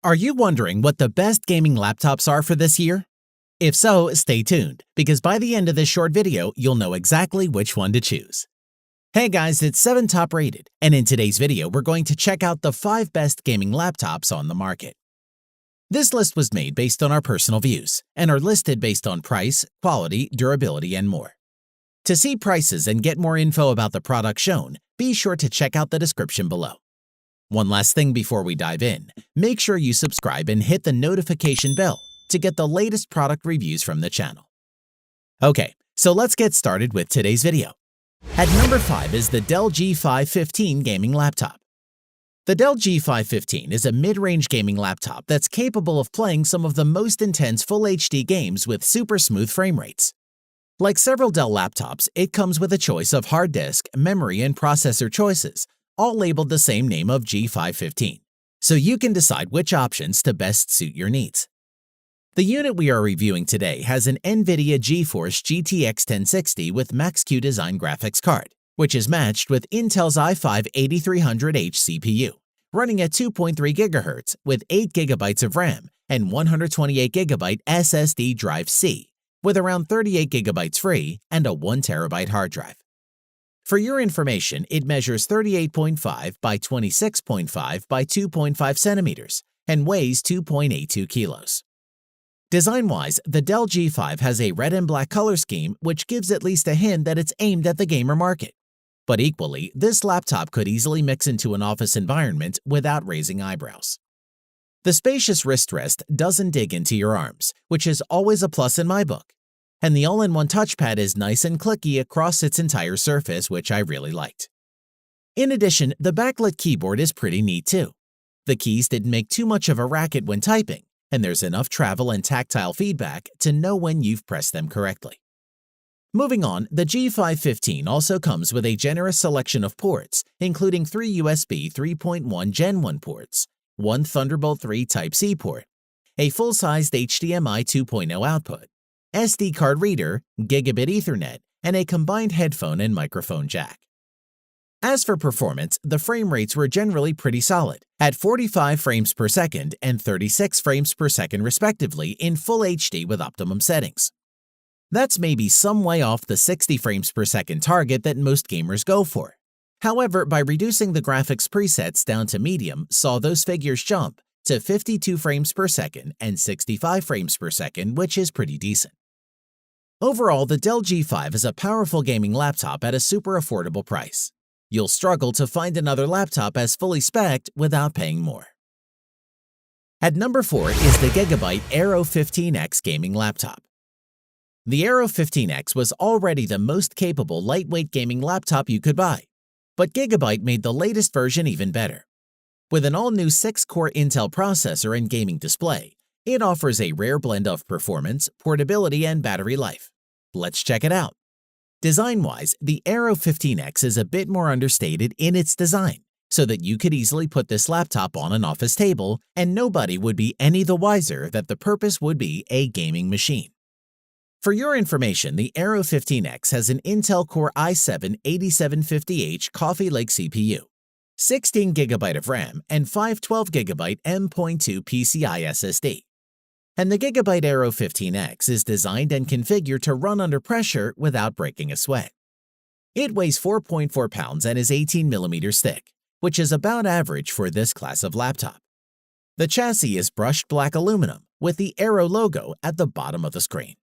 Are you wondering what the best gaming laptops are for this year? If so, stay tuned, because by the end of this short video, you'll know exactly which one to choose. Hey guys, it's 7 Top Rated, and in today's video, we're going to check out the 5 best gaming laptops on the market. This list was made based on our personal views, and are listed based on price, quality, durability, and more. To see prices and get more info about the product shown, be sure to check out the description below. One last thing before we dive in, make sure you subscribe and hit the notification bell to get the latest product reviews from the channel. Okay, so let's get started with today's video. At number 5 is the Dell G515 gaming laptop. The Dell G515 is a mid-range gaming laptop that's capable of playing some of the most intense Full HD games with super smooth frame rates. Like several Dell laptops, it comes with a choice of hard disk, memory, and processor choices, all labeled the same name of G515, so you can decide which options to best suit your needs. The unit we are reviewing today has an NVIDIA GeForce GTX 1060 with Max-Q design graphics card, which is matched with Intel's i5-8300H CPU, running at 2.3 GHz with 8 GB of RAM and 128 GB SSD drive C, with around 38 GB free and a 1 TB hard drive. For your information, it measures 38.5 by 26.5 by 2.5 centimeters and weighs 2.82 kilos. Design-wise, the Dell G5 has a red and black color scheme, which gives at least a hint that it's aimed at the gamer market. But equally, this laptop could easily mix into an office environment without raising eyebrows. The spacious wrist rest doesn't dig into your arms, which is always a plus in my book. And the all-in-one touchpad is nice and clicky across its entire surface, which I really liked. In addition, the backlit keyboard is pretty neat too. The keys didn't make too much of a racket when typing, and there's enough travel and tactile feedback to know when you've pressed them correctly. Moving on, the G515 also comes with a generous selection of ports, including 3 USB 3.1 Gen 1 ports, 1 Thunderbolt 3 Type-C port, a full-sized HDMI 2.0 output, SD card reader, Gigabit Ethernet, and a combined headphone and microphone jack. As for performance, the frame rates were generally pretty solid, at 45 frames per second and 36 frames per second respectively in Full HD with optimum settings. That's maybe some way off the 60 frames per second target that most gamers go for. However, by reducing the graphics presets down to medium, saw those figures jump to 52 frames per second and 65 frames per second, which is pretty decent. Overall, the Dell G5 is a powerful gaming laptop at a super affordable price. You'll struggle to find another laptop as fully spec'd without paying more. At number 4 is the GIGABYTE Aero 15X gaming laptop. The Aero 15X was already the most capable lightweight gaming laptop you could buy, but GIGABYTE made the latest version even better. With an all-new 6-core Intel processor and gaming display, it offers a rare blend of performance, portability, and battery life. Let's check it out. Design-wise, the Aero 15X is a bit more understated in its design, so that you could easily put this laptop on an office table and nobody would be any the wiser that the purpose would be a gaming machine. For your information, the Aero 15X has an Intel Core i7-8750H Coffee Lake CPU, 16 GB of RAM, and 512 GB M.2 PCI SSD. And the GIGABYTE Aero 15X is designed and configured to run under pressure without breaking a sweat. It weighs 4.4 pounds and is 18 millimeters thick, which is about average for this class of laptop. The chassis is brushed black aluminum with the Aero logo at the bottom of the screen.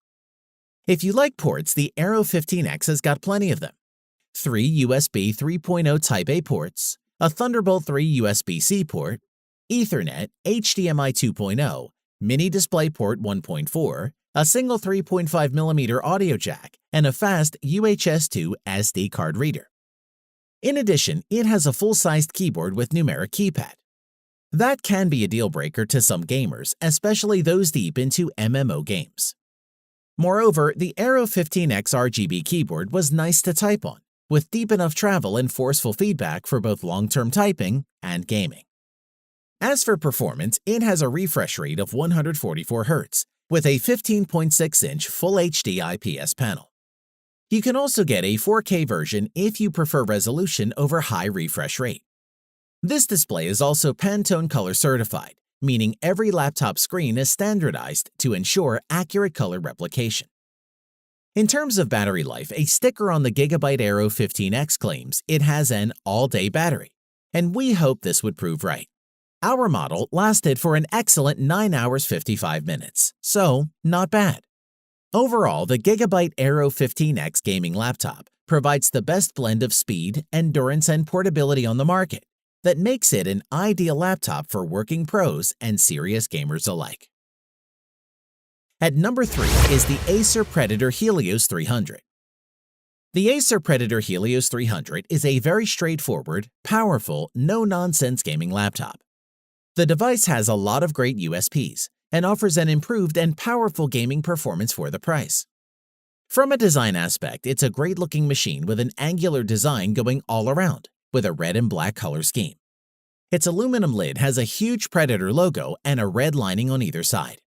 If you like ports, the Aero 15X has got plenty of them. 3 USB 3.0 Type-A ports, a Thunderbolt 3 USB-C port, Ethernet, HDMI 2.0, Mini DisplayPort 1.4, a single 3.5mm audio jack, and a fast UHS-2 SD card reader. In addition, it has a full-sized keyboard with numeric keypad. That can be a deal-breaker to some gamers, especially those deep into MMO games. Moreover, the Aero 15X RGB keyboard was nice to type on, with deep enough travel and forceful feedback for both long-term typing and gaming. As for performance, it has a refresh rate of 144 Hz, with a 15.6-inch Full HD IPS panel. You can also get a 4K version if you prefer resolution over high refresh rate. This display is also Pantone color certified, meaning every laptop screen is standardized to ensure accurate color replication. In terms of battery life, a sticker on the GIGABYTE Aero 15X claims it has an all-day battery, and we hope this would prove right. Our model lasted for an excellent 9 hours 55 minutes, so not bad. Overall, the GIGABYTE Aero 15X gaming laptop provides the best blend of speed, endurance, and portability on the market that makes it an ideal laptop for working pros and serious gamers alike. At number 3 is the Acer Predator Helios 300. The Acer Predator Helios 300 is a very straightforward, powerful, no-nonsense gaming laptop. The device has a lot of great USPs and offers an improved and powerful gaming performance for the price. From a design aspect, it's a great-looking machine with an angular design going all around, with a red and black color scheme. Its aluminum lid has a huge Predator logo and a red lining on either side.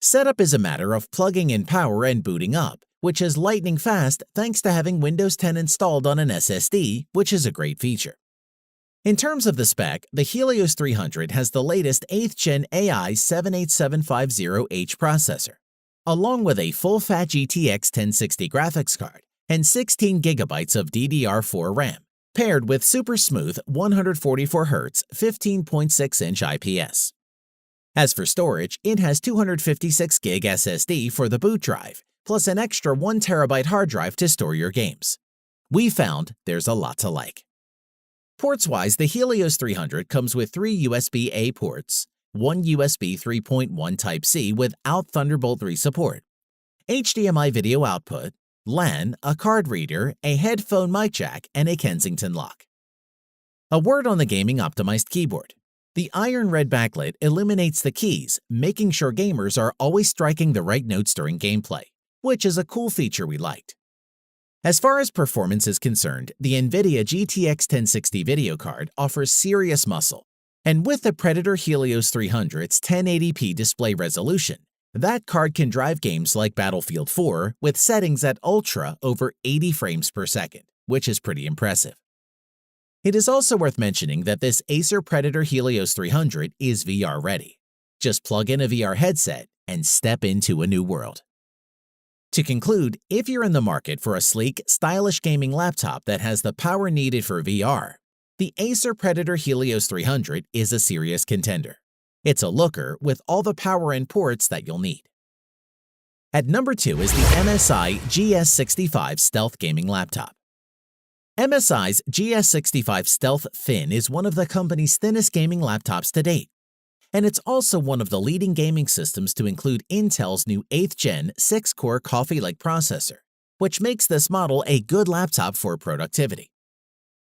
Setup is a matter of plugging in power and booting up, which is lightning fast thanks to having Windows 10 installed on an SSD, which is a great feature. In terms of the spec, the Helios 300 has the latest 8th Gen AI 78750H processor, along with a full-fat GTX 1060 graphics card and 16 GB of DDR4 RAM, paired with super smooth 144Hz 15.6-inch IPS. As for storage, it has 256GB SSD for the boot drive, plus an extra 1TB hard drive to store your games. We found there's a lot to like. Ports-wise, the Helios 300 comes with 3 USB-A ports, 1 USB 3.1 Type-C without Thunderbolt 3 support, HDMI video output, LAN, a card reader, a headphone mic jack, and a Kensington lock. A word on the gaming-optimized keyboard. The iron red backlit illuminates the keys, making sure gamers are always striking the right notes during gameplay, which is a cool feature we liked. As far as performance is concerned, the NVIDIA GTX 1060 video card offers serious muscle, and with the Predator Helios 300's 1080p display resolution, that card can drive games like Battlefield 4 with settings at Ultra over 80 frames per second, which is pretty impressive. It is also worth mentioning that this Acer Predator Helios 300 is VR ready. Just plug in a VR headset and step into a new world. To conclude, if you're in the market for a sleek, stylish gaming laptop that has the power needed for VR, the Acer Predator Helios 300 is a serious contender. It's a looker with all the power and ports that you'll need. At number 2 is the MSI GS65 Stealth Gaming Laptop. MSI's GS65 Stealth Thin is one of the company's thinnest gaming laptops to date, and it's also one of the leading gaming systems to include Intel's new 8th Gen 6-core Coffee Lake processor, which makes this model a good laptop for productivity.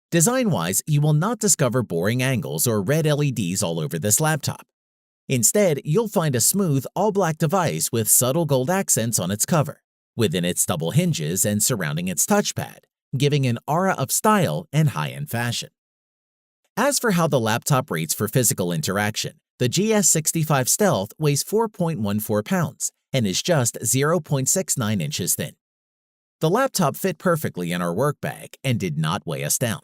Design-wise, you will not discover boring angles or red LEDs all over this laptop. Instead, you'll find a smooth, all-black device with subtle gold accents on its cover, within its double hinges and surrounding its touchpad, giving an aura of style and high-end fashion. As for how the laptop rates for physical interaction, the GS65 Stealth weighs 4.14 pounds and is just 0.69 inches thin. The laptop fit perfectly in our work bag and did not weigh us down.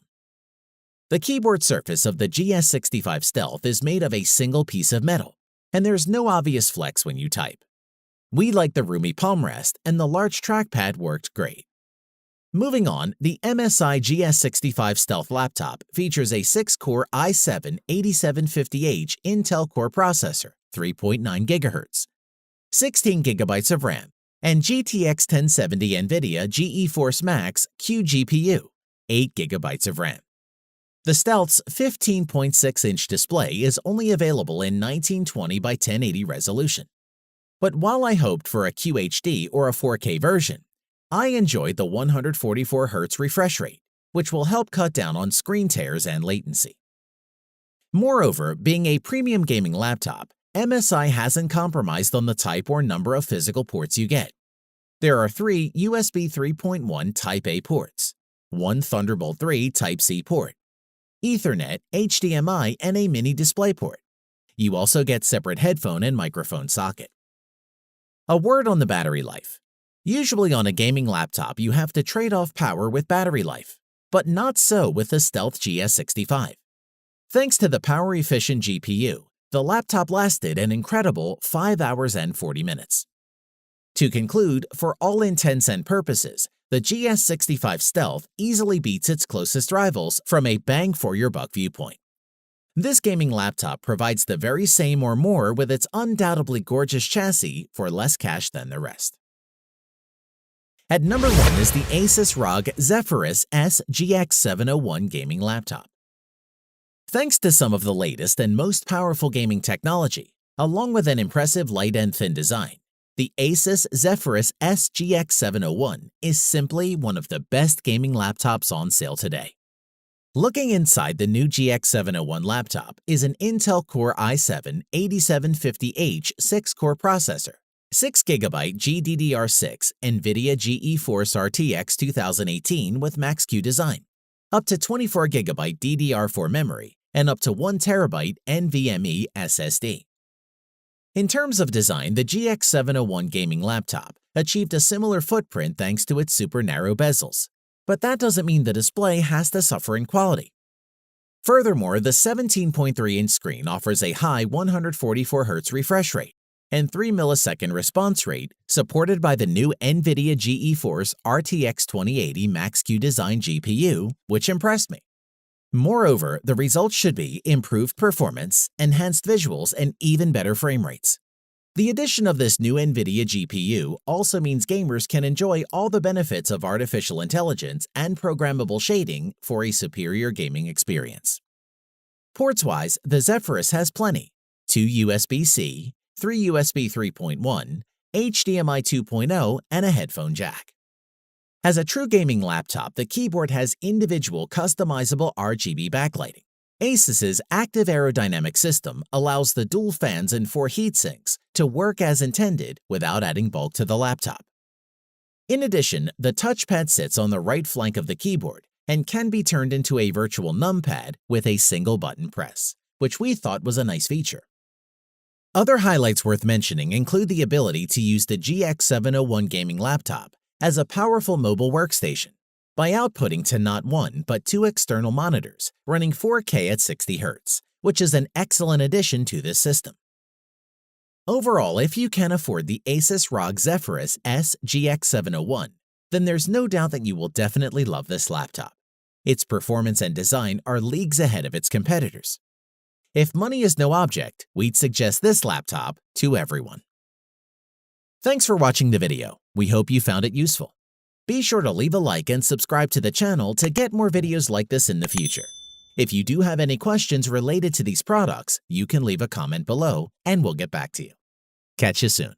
The keyboard surface of the GS65 Stealth is made of a single piece of metal, and there's no obvious flex when you type. We like the roomy palm rest, and the large trackpad worked great. Moving on, the MSI GS65 Stealth laptop features a 6-core i7-8750H Intel Core processor, 3.9 GHz, 16 GB of RAM, and GTX 1070 NVIDIA GeForce Max Q GPU, 8 GB of RAM. The Stealth's 15.6-inch display is only available in 1920 by 1080 resolution. But while I hoped for a QHD or a 4K version, I enjoyed the 144Hz refresh rate, which will help cut down on screen tears and latency. Moreover, being a premium gaming laptop, MSI hasn't compromised on the type or number of physical ports you get. There are 3 USB 3.1 Type-A ports, 1 Thunderbolt 3 Type-C port, Ethernet, HDMI, and a mini DisplayPort. You also get separate headphone and microphone socket. A word on the battery life. Usually on a gaming laptop, you have to trade off power with battery life, but not so with the Stealth GS65. Thanks to the power-efficient GPU, the laptop lasted an incredible 5 hours and 40 minutes. To conclude, for all intents and purposes, the GS65 Stealth easily beats its closest rivals from a bang-for-your-buck viewpoint. This gaming laptop provides the very same or more with its undoubtedly gorgeous chassis for less cash than the rest. At number 1 is the ASUS ROG Zephyrus S GX701 gaming laptop. Thanks to some of the latest and most powerful gaming technology, along with an impressive light and thin design, the ASUS Zephyrus S GX701 is simply one of the best gaming laptops on sale today. Looking inside the new GX701 laptop is an Intel Core i7-8750H 6-core processor, 6GB GDDR6 NVIDIA GeForce RTX 2018 with Max-Q design, up to 24GB DDR4 memory, and up to 1TB NVMe SSD. In terms of design, the GX701 gaming laptop achieved a similar footprint thanks to its super narrow bezels, but that doesn't mean the display has to suffer in quality. Furthermore, the 17.3-inch screen offers a high 144Hz refresh rate and 3 millisecond response rate supported by the new NVIDIA GeForce RTX 2080 Max-Q design GPU, which impressed me. Moreover, the results should be improved performance, enhanced visuals, and even better frame rates. The addition of this new NVIDIA GPU also means gamers can enjoy all the benefits of artificial intelligence and programmable shading for a superior gaming experience. Ports-wise, the Zephyrus has plenty: 2 USB-C, 3 USB 3.1, HDMI 2.0, and a headphone jack. As a true gaming laptop, the keyboard has individual customizable RGB backlighting. ASUS's active aerodynamic system allows the dual fans and 4 heatsinks to work as intended without adding bulk to the laptop. In addition, the touchpad sits on the right flank of the keyboard and can be turned into a virtual numpad with a single button press, which we thought was a nice feature. Other highlights worth mentioning include the ability to use the GX701 gaming laptop as a powerful mobile workstation by outputting to not 1 but 2 external monitors running 4K at 60 Hz, which is an excellent addition to this system. Overall, if you can afford the ASUS ROG Zephyrus S GX701, then there's no doubt that you will definitely love this laptop. Its performance and design are leagues ahead of its competitors. If money is no object, we'd suggest this laptop to everyone. Thanks for watching the video. We hope you found it useful. Be sure to leave a like and subscribe to the channel to get more videos like this in the future. If you do have any questions related to these products, you can leave a comment below and we'll get back to you. Catch you soon.